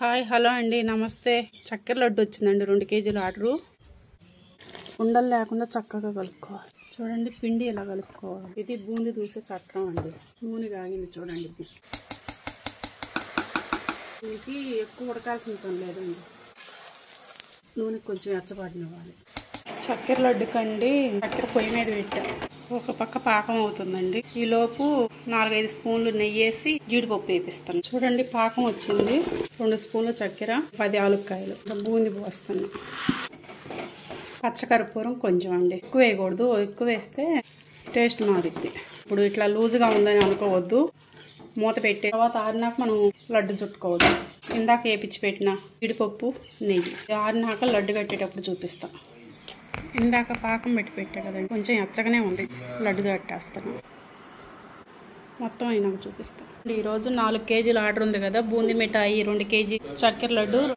Hi hello అండి నమస్తే. చక్కెర లడ్డు వచ్చిందండి 2 కేజీల ఆర్డరు. ఉండలు లేకుండా చక్కగా కలుపుకోవాలి. చూడండి పిండి ఇలా కలుపుకోవాలి. ఇది బూందీ దూసే చట్రం అండి. నూనె కాగింది చూడండి. దీనికి ఎక్కువ ఉడకాల్సిన పని లేదండి. నూనె కొంచెం ఎచ్చబడినవ్వాలి. చక్కెర లడ్డు కండి చక్కెర పొయ్యి మీద పెట్టా. ఒక పక్క పాకం అవుతుందండి. ఈ లోపు 4-5 స్పూన్లు నెయ్యి వేసి జీడిపప్పు వేపిస్తాను. చూడండి పాకం వచ్చింది. 2 స్పూన్ల చక్కెర, 10 ఆలుక్కాయలు, బూందీ పోస్తాను. పచ్చకర్పూరం కొంచెం అండి, ఎక్కువ వేయకూడదు. ఎక్కువ వేస్తే టేస్ట్ మారిద్ది. ఇప్పుడు ఇట్లా లూజుగా ఉందని అనుకోవద్దు. మూత పెట్టే తర్వాత ఆరినాక మనం లడ్డు చుట్టుకోవద్దు. ఇందాక వేపించి పెట్టిన జీడిపప్పు నెయ్యి ఆరినాక లడ్డు కట్టేటప్పుడు చూపిస్తాం. ఇందాక పాకం పెట్టా కదండి, కొంచెం ఎచ్చగానే ఉంది. లడ్డు కట్టేస్తాను. మొత్తం అయినాక చూపిస్తాను. ఈరోజు 4 కేజీల ఆర్డర్ ఉంది కదా. బూందీ మిఠాయి 2 కేజీ, చక్కెర లడ్డు